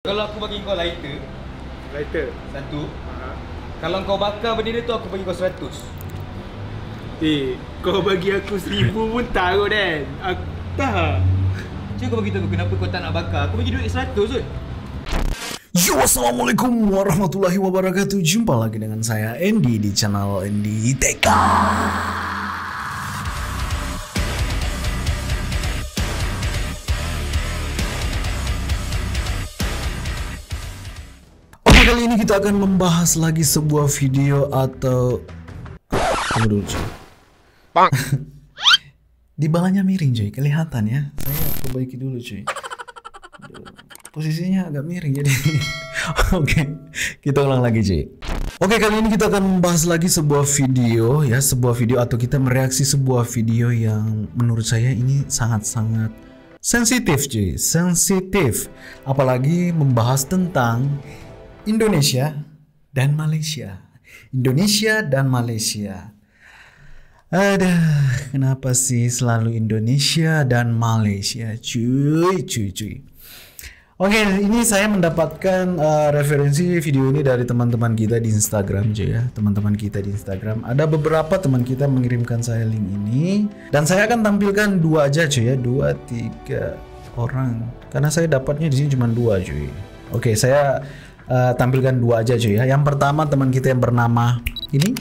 Kalau aku bagi kau lighter satu, kalau kau bakar bendera tu aku bagi kau 100. Kau bagi aku 1000 pun taruh Dan. Aku tak. Cuba kau bagi tahu kenapa kau tak nak bakar. Aku bagi duit 100 tu. Yo, assalamualaikum warahmatullahi wabarakatuh. Jumpa lagi dengan saya Andy di channel Andy TK. Oke, kali ini kita akan membahas lagi sebuah video atau tunggu dulu cuy. Di balanya miring cuy, kelihatan ya. Saya perbaiki dulu cuy. Posisinya agak miring jadi. Oke, kita ulang lagi cuy. Oke, kali ini kita akan membahas lagi sebuah video ya, sebuah video atau kita mereaksi sebuah video yang menurut saya ini sangat-sangat sensitif cuy, sensitif. Apalagi membahas tentang Indonesia dan Malaysia. Indonesia dan Malaysia. Aduh, kenapa sih selalu Indonesia dan Malaysia? Cuy. Oke, ini saya mendapatkan referensi video ini dari teman-teman kita di Instagram cuy ya. Teman-teman kita di Instagram. Ada beberapa teman kita mengirimkan saya link ini. Dan saya akan tampilkan 2 aja cuy ya. 2-3 orang. Karena saya dapatnya di sini cuma 2 cuy. Oke, saya tampilkan 2 aja cuy ya. Yang pertama teman kita yang bernama ini.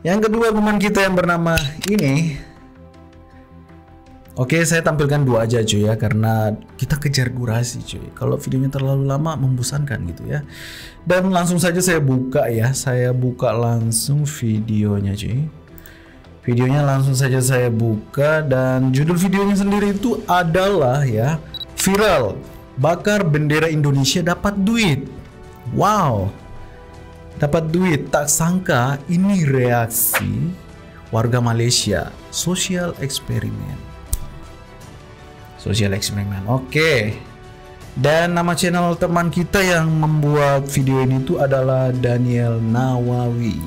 Yang kedua teman kita yang bernama ini. Oke, saya tampilkan 2 aja cuy ya, karena kita kejar durasi cuy. Kalau videonya terlalu lama membosankan gitu ya. Dan langsung saja saya buka ya. Saya buka langsung videonya cuy. Videonya langsung saja saya buka dan judul videonya sendiri itu adalah ya, viral. Bakar bendera Indonesia dapat duit. Wow. Dapat duit, tak sangka ini reaksi warga Malaysia. Social eksperimen. Social eksperimen. Oke. Dan nama channel teman kita yang membuat video ini tuh adalah Daniel Nawawi.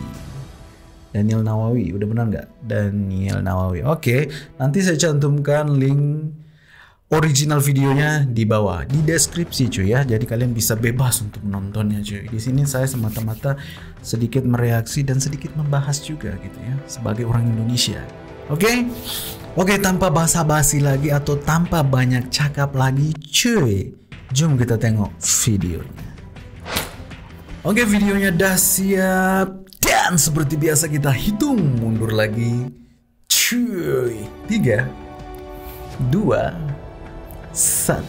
Daniel Nawawi, udah benar nggak? Daniel Nawawi. Oke. Nanti saya cantumkan link original videonya di bawah di deskripsi cuy ya. Jadi kalian bisa bebas untuk menontonnya cuy. Di sini saya semata-mata sedikit mereaksi dan sedikit membahas juga gitu ya sebagai orang Indonesia. Oke, tanpa basa-basi lagi atau tanpa banyak cakap lagi cuy, jom kita tengok videonya. Oke, videonya dah siap dan seperti biasa kita hitung mundur lagi cuy. 3 2 1.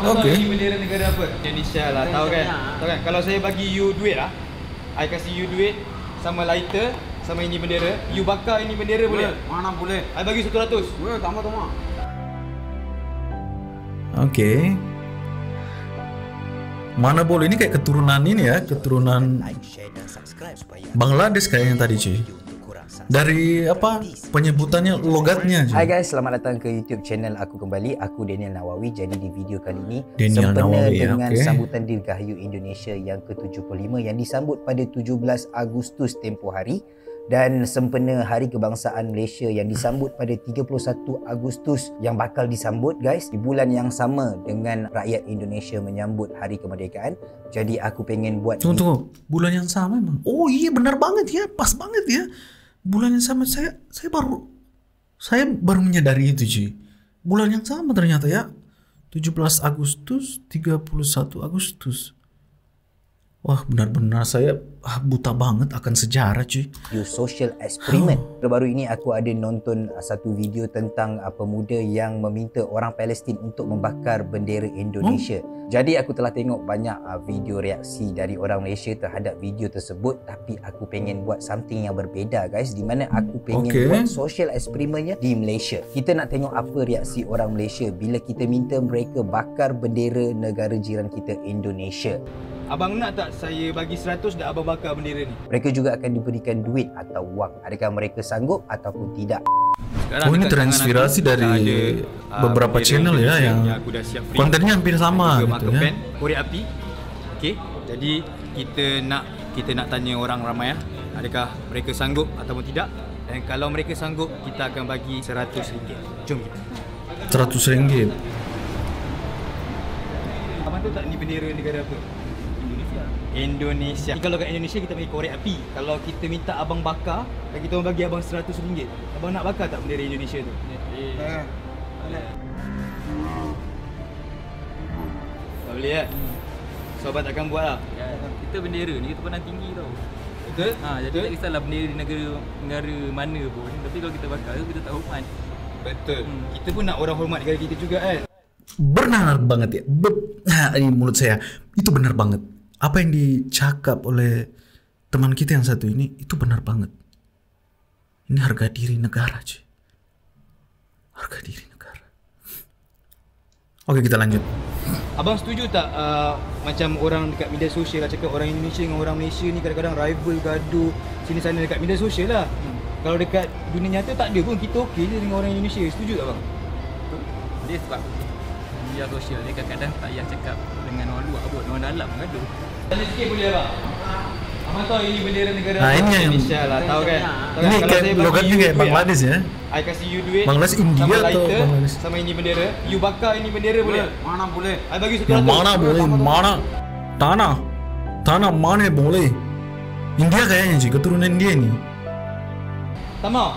Oke. Bendera negara apa? Indonesia lah. Tahu kan? Kalau saya bagi you duit lah, I kasih you duit sama lighter sama ini bendera, you bakar ini bendera boleh? Mana boleh? I bagi 100. Boleh, tambah. Oke. Mana boleh, ini kayak keturunan ini ya, keturunan Bangladesh kayaknya tadi cuy. Dari apa penyebutannya, logatnya cuy. Hai guys, selamat datang ke YouTube channel aku kembali. Aku Daniel Nawawi. Jadi di video kali ini Daniel sempena Nawawi, dengan okay, sambutan Dirgahayu Indonesia yang ke-75 yang disambut pada 17 Agustus tempoh hari dan sempena Hari Kebangsaan Malaysia yang disambut pada 31 Agustus yang bakal disambut guys di bulan yang sama dengan rakyat Indonesia menyambut Hari Kemerdekaan. Jadi aku pengen buat Tunggu, bulan yang sama emang. Oh iya, benar banget ya, pas banget ya. Bulan yang sama, saya baru menyadari itu cuy. Bulan yang sama ternyata ya. 17 Agustus, 31 Agustus. Wah, benar-benar saya buta banget akan sejarah cuy. social eksperimen. Baru-baru ini aku ada nonton satu video tentang pemuda yang meminta orang Palestin untuk membakar bendera Indonesia. Jadi aku telah tengok banyak video reaksi dari orang Malaysia terhadap video tersebut, tapi aku pengen buat something yang berbeza guys, di mana aku pengen buat social eksperimennya di Malaysia. Kita nak tengok apa reaksi orang Malaysia bila kita minta mereka bakar bendera negara jiran kita Indonesia. Abang nak tak saya bagi 100 dah abang bakar bendera ni? Mereka juga akan diberikan duit atau wang. Adakah mereka sanggup ataupun tidak? Oh, ini terinspirasi dari beberapa channel ya yang kontennya hampir sama gitu ya. Korek api. Okey. Jadi kita nak tanya orang ramai ya, adakah mereka sanggup ataupun tidak? Dan kalau mereka sanggup, kita akan bagi RM100. Jom kita. RM100. Abang tahu tak ni bendera negara apa? Indonesia. Kalau kat Indonesia kita bagi korek api. Kalau kita minta abang bakar dan kita orang bagi abang RM100, abang nak bakar tak bendera Indonesia tu? Tak boleh kan? So abang takkan buat lah. Kita bendera ni kita pandang tinggi tau. Betul? Jadi tak kisahlah bendera di negara mana pun. Tapi kalau kita bakar kita tak hormat. Betul. Kita pun nak orang hormat negara kita juga kan. Benar banget ya. Ini mulut saya. Itu benar banget. Apa yang dicakap oleh teman kita yang satu ini itu benar banget. Ini harga diri negara, cuy. Harga diri negara. Oke, kita lanjut. Abang setuju tak macam orang dekat media sosial lah cakap orang Indonesia dengan orang Malaysia ni kadang-kadang rival, gaduh sini sana dekat media sosial lah. Kalau dekat dunia nyata tak ada pun, kita okey je dengan orang Indonesia. Setuju tak bang? Dia sebab media sosial ni kadang-kadang tak payah cakap dengan orang luar pun, orang dalam gaduh. Tanya sikit boleh abang? Abang tahu ini bendera negara Ini yang Indonesia lah, tahu kan? ini kayak logatnya kayak Bangladesh ya. I kasih you duit Bangladesh India sama atau lighter, Bangladesh? sama ini bendera, you bakar ini bendera boleh? Mana boleh? I bagi Yang RM100. mana boleh, mana tanah mana boleh. India kayaknya sih, keturunan India ini. Tak mau?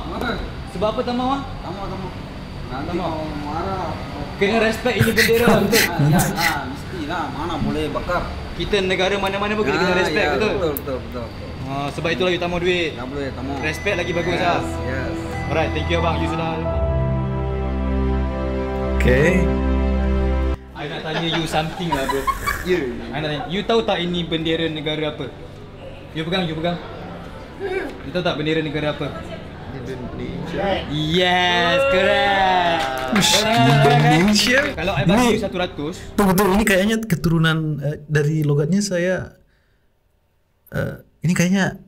Sebab apa tak mau? Nanti mau marah. Kena respect ini bendera lah, betul? Mestilah, mana boleh bakar. Kita negara mana-mana pun kita kena respect, betul? Betul. Sebab itulah you tak mau duit. Tak boleh, tak mau. Respect lagi bagus lah. Yes. Alright, thank you abang. You sudah. Okay. I nak tanya you something lah bro. Ya. I nak tanya. You tahu tak ini bendera negara apa? You pegang. You tahu tak bendera negara apa? Indonesia. Yes, correct. Indonesia. Kalau I bagi Ini- you 100, Tunggu, ini kayaknya keturunan dari logatnya saya. Ini kayaknya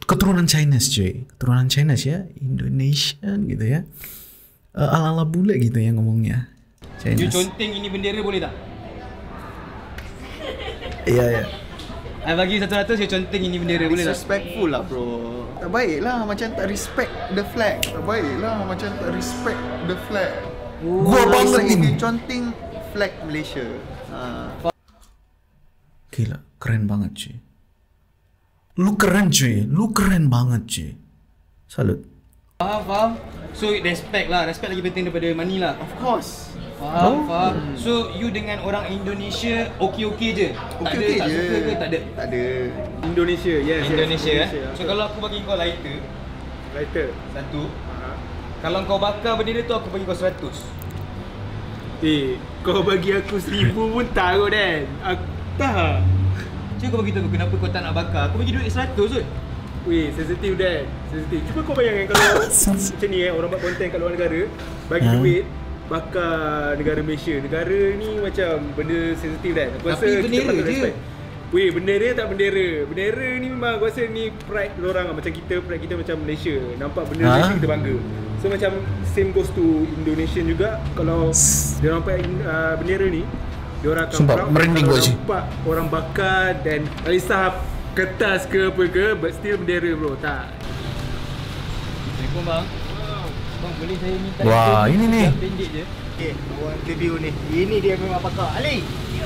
keturunan Chinese cuy. Keturunan Chinese ya, Indonesian gitu ya. Ala-ala bule gitu ya ngomongnya. you Chinese. conteng ini bendera boleh tak? Iya. I bagi 100, you conteng ini bendera boleh tak? Disrespectful lah bro. Tak baik lah macam tak respect the flag. Tak baik lah macam tak respect the flag. Gua banget ini. Conteng flag Malaysia. Gila, keren banget cuy. Lu keren banget cuy. Salut. Faham? So respect lah, respect lagi penting daripada money lah. Of course. Faham? So you dengan orang Indonesia okey-okey je? Okey-okey tak je. suka ke tak ada? Tak ada. Indonesia, yes. Indonesia kan? So kalau aku bagi kau lighter Lighter. satu, kalau kau bakar bendera tu aku bagi kau 100. Kau bagi aku 1000 pun taruh Dan. Aku tak. Cuba kau bagi tahu kenapa kau tak nak bakar. Aku bagi duit 100 kot. Weh, sensitif Dan. Sensitif. Cuba kau bayangkan kalau macam ni orang buat konten kat luar negara, bagi duit bakar negara Malaysia. Negara ni macam benda sensitif Dan. Aku rasa Tapi kita bendera patut je. respect. Weh, bendera tak bendera. Bendera ni memang aku rasa ni pride orang macam kita, pride kita macam Malaysia. Nampak benda Malaysia kita bangga. So macam same goes to Indonesian juga. Kalau dia nampak bendera ni, dia orang akan Sumpah, proud merinding kalau gua, Cik. nampak orang bakar dan tak kisah kertas ke apa ke, but still bendera bro. Tak. Assalamualaikum bang. Bang boleh saya minta Wah, interview ini ni. sekejap pendek je. Okay, orang interview ni. Ini dia memang pakar. Ali.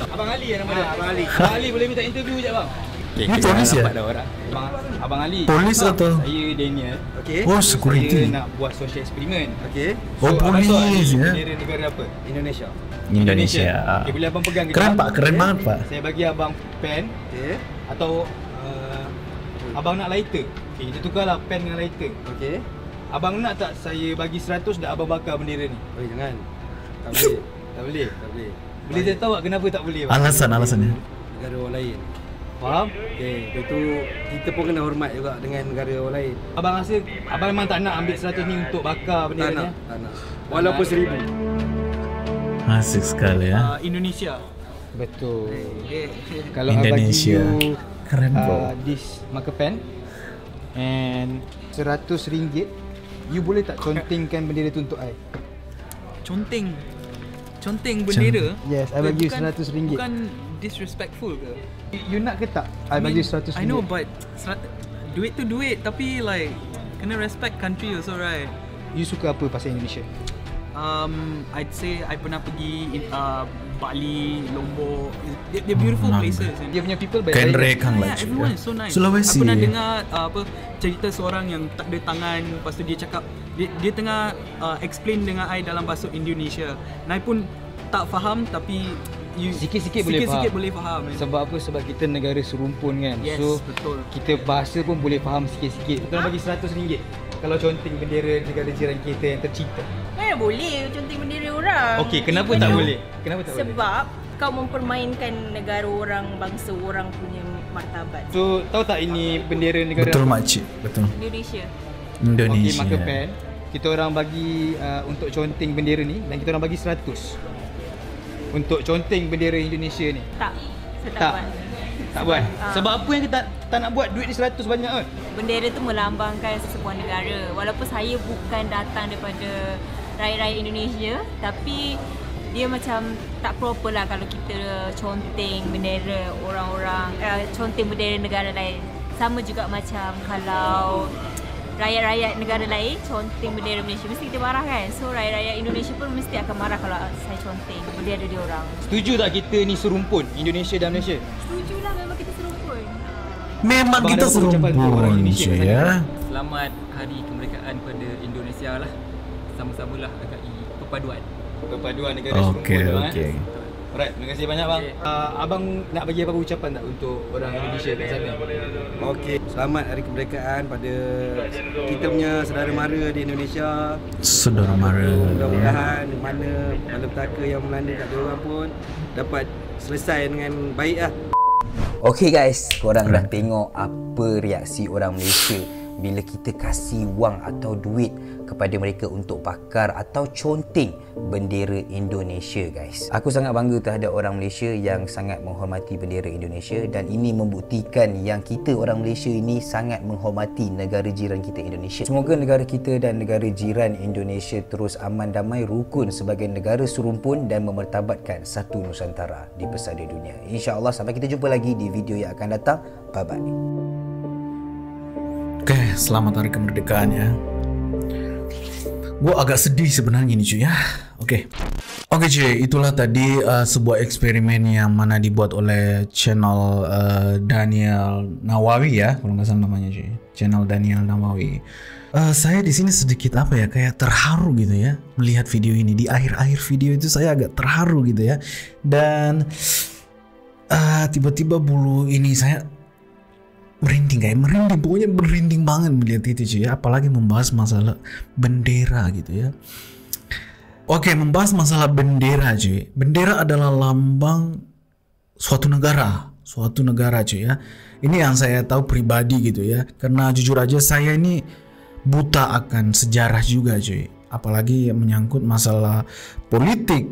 Abang Ali yang nama dia. Abang Ali. Abang Ali boleh minta interview je bang. Ini polis ya? Abang Ali. Polis atau? Saya Daniel. Okay. Oh, security. Saya nak buat social eksperimen. Okay. Oh, abang tahu polis ni ya. bendera negara apa? Indonesia. Indonesia. Okay, boleh abang pegang Keren Pak, keren banget Pak. Saya bagi abang pen Okay. atau abang nak lighter. Okay, kita tukarlah pen dengan lighter. Okay. Abang nak tak saya bagi 100 dan abang bakar bendera ni? Oh, jangan. Tak boleh. Tak boleh. Tak boleh. Boleh saya tahu tak kenapa tak boleh bang? Alasannya. Negara orang lain. Faham? Okay. Itu kita pun kena hormat juga dengan negara orang lain. Abang rasa abang memang tak nak ambil 100 ni untuk bakar bendera ni? Tak nak. Walaupun 1000. Asik sekali ya. Indonesia. Betul. Okay. Kalau Indonesia. I bagi you Keren bro. this marker pen and RM100, you boleh tak contengkan bendera tu untuk I? Conteng bendera. Yes, I bagi you Bukan- RM100. Bukan disrespectful ke? You nak ke tak? I bagi you RM100. I know, but duit tu duit, tapi like kena respect country also, right? You suka apa pasal Indonesia? I'd say I pernah pergi Bali, Lombok. They're beautiful places. Dia punya people baik. Kain rekang lah. Yeah, everyone is so nice. Sulawesi. Aku pernah dengar cerita seorang yang tak ada tangan, lepas tu dia cakap dia tengah explain dengan I dalam bahasa Indonesia. I pun tak faham, tapi Sikit-sikit boleh faham. Sebab apa? Sebab kita negara serumpun kan. Yes, so betul. kita bahasa pun boleh faham sikit-sikit. Kita bagi RM100 kalau conteng bendera negara jiran kita yang tercipta. Mana boleh conteng bendera orang. Okey, kenapa tak boleh? Kenapa tak boleh? Sebab kau mempermainkan negara orang, bangsa orang punya martabat. So, tahu tak ini bendera negara Betul apa? makcik, betul. Indonesia. Indonesia. Okey, maka pen kita orang bagi untuk conteng bendera ni dan kita orang bagi 100 untuk conteng bendera Indonesia ni. Tak. Saya Tak. buat. Tak buat. Sebab apa yang kita tak nak buat duit ni 100 banyak kan? Bendera tu melambangkan sesebuah negara. Walaupun saya bukan datang daripada rakyat-rakyat Indonesia, tapi dia macam tak proper lah kalau kita conteng bendera orang-orang, conteng bendera negara lain. Sama juga macam kalau rakyat-rakyat negara lain conteng bendera Malaysia, mesti kita marah kan. So rakyat-rakyat Indonesia pun mesti akan marah kalau saya conteng bendera dia orang. Setuju tak kita ni serumpun Indonesia dan Malaysia? Setujulah, memang kita serumpun. Memang Abang kita ada apa ucapan untuk orang serumpun Indonesia kat je sana? ya. Selamat Hari Kemerdekaan pada Indonesia lah. Sama-samalah agai perpaduan. Perpaduan negara Okey, serumpun. okey. Alright, terima kasih banyak bang. Abang nak bagi apa ucapan tak untuk orang Indonesia kat sana? Okey, selamat Hari Kemerdekaan pada kita punya saudara mara di Indonesia. Saudara mara. Mudah-mudahan mana malapetaka yang melanda kat diorang pun dapat selesai dengan baik lah. Okay guys, korang dah tengok apa reaksi orang Malaysia bila kita kasih wang atau duit kepada mereka untuk bakar atau conteng bendera Indonesia guys. Aku sangat bangga terhadap orang Malaysia yang sangat menghormati bendera Indonesia, dan ini membuktikan yang kita orang Malaysia ini sangat menghormati negara jiran kita Indonesia. Semoga negara kita dan negara jiran Indonesia terus aman, damai, rukun sebagai negara serumpun dan memertabatkan satu Nusantara di pesada dunia. InsyaAllah sampai kita jumpa lagi di video yang akan datang. Bye bye. Oke, selamat Hari Kemerdekaan ya. Gue agak sedih sebenarnya nih cuy ya. Oke cuy, itulah tadi sebuah eksperimen yang mana dibuat oleh channel Daniel Nawawi ya, kalau nggak salah namanya cuy. Channel Daniel Nawawi. Saya di sini sedikit apa ya, kayak terharu gitu ya melihat video ini. Di akhir-akhir video itu saya agak terharu gitu ya. Dan tiba-tiba bulu ini saya merinding, pokoknya merinding banget melihat itu cuy ya, apalagi membahas masalah bendera gitu ya. Oke, membahas masalah bendera cuy. Bendera adalah lambang suatu negara cuy ya. Ini yang saya tahu pribadi gitu ya, karena jujur aja saya ini buta akan sejarah juga cuy, apalagi yang menyangkut masalah politik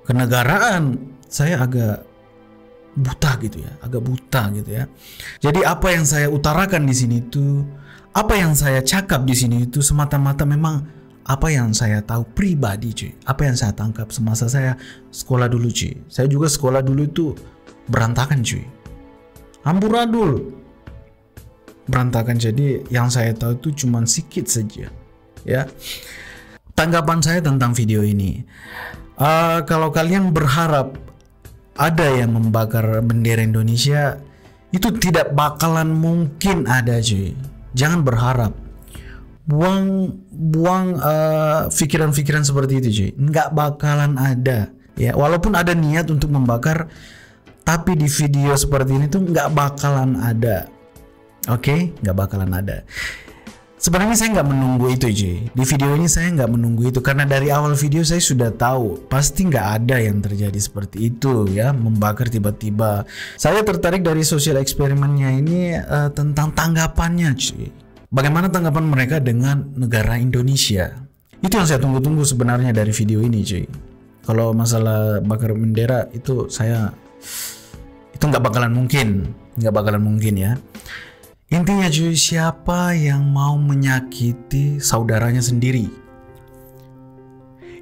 kenegaraan. Saya agak buta gitu ya, agak buta gitu ya. Jadi apa yang saya utarakan di sini itu, apa yang saya cakap di sini itu semata-mata memang apa yang saya tahu pribadi cuy, apa yang saya tangkap semasa saya sekolah dulu cuy. Saya juga sekolah dulu itu berantakan cuy, amburadul, berantakan. Jadi yang saya tahu itu cuma sedikit saja ya. Tanggapan saya tentang video ini, kalau kalian berharap ada yang membakar bendera Indonesia, itu tidak bakalan mungkin ada cuy. Jangan berharap. Buang pikiran-pikiran seperti itu cuy. Nggak bakalan ada ya. Walaupun ada niat untuk membakar, tapi di video seperti ini tuh nggak bakalan ada. Oke, nggak bakalan ada. Sebenarnya saya nggak menunggu itu cuy. Di video ini saya nggak menunggu itu, karena dari awal video saya sudah tahu pasti nggak ada yang terjadi seperti itu ya, membakar tiba-tiba. Saya tertarik dari sosial eksperimennya ini tentang tanggapannya cuy. Bagaimana tanggapan mereka dengan negara Indonesia? Itu yang saya tunggu-tunggu sebenarnya dari video ini cuy. Kalau masalah bakar bendera itu nggak bakalan mungkin ya. Intinya cuy, siapa yang mau menyakiti saudaranya sendiri?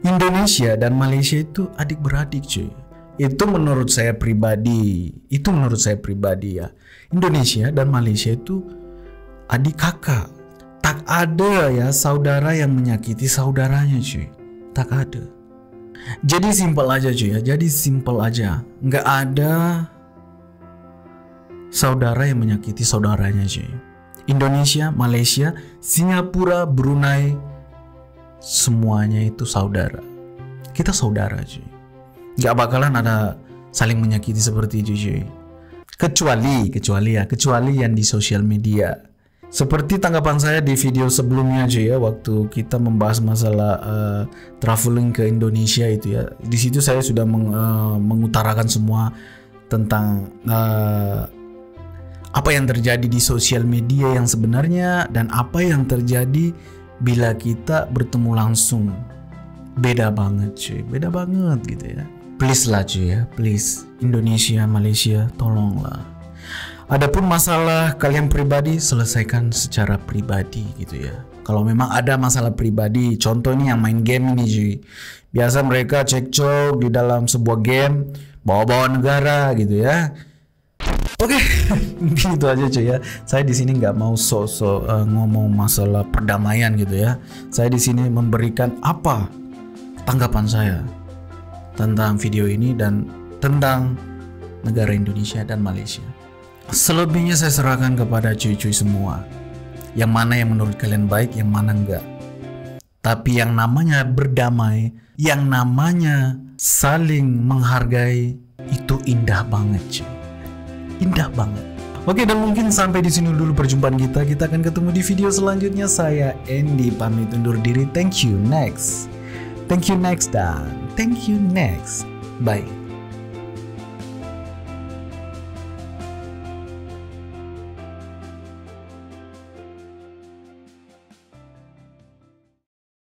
Indonesia dan Malaysia itu adik-beradik cuy. Itu menurut saya pribadi ya. Indonesia dan Malaysia itu adik kakak. Tak ada ya saudara yang menyakiti saudaranya cuy. Tak ada. Jadi simpel aja cuy ya. Jadi simpel aja. Nggak ada saudara yang menyakiti saudaranya cuy. Indonesia, Malaysia, Singapura, Brunei, semuanya itu saudara. Kita saudara cuy. Nggak bakalan ada saling menyakiti seperti itu cuy. Kecuali yang di sosial media. Seperti tanggapan saya di video sebelumnya cuy ya, waktu kita membahas masalah traveling ke Indonesia itu ya. Di situ saya sudah mengutarakan semua tentang apa yang terjadi di sosial media yang sebenarnya dan apa yang terjadi bila kita bertemu langsung. Beda banget cuy, beda banget gitu ya. Please lah cuy ya, please. Indonesia, Malaysia, tolonglah. Adapun masalah kalian pribadi, selesaikan secara pribadi gitu ya. Kalau memang ada masalah pribadi, contoh nih yang main game ini cuy. Biasa mereka cekcok di dalam sebuah game, bawa-bawa negara gitu ya. Oke, gitu aja cuy ya. Saya di sini nggak mau sok-sok ngomong masalah perdamaian gitu ya. Saya di sini memberikan apa tanggapan saya tentang video ini dan tentang negara Indonesia dan Malaysia. Selebihnya saya serahkan kepada cuy-cuy semua. Yang mana yang menurut kalian baik, yang mana enggak. Tapi yang namanya berdamai, yang namanya saling menghargai, itu indah banget cuy. Indah banget. Oke, dan mungkin sampai di sini dulu perjumpaan kita. Kita akan ketemu di video selanjutnya. Saya Andy pamit undur diri. Thank you next. Thank you next dan thank you next. Bye.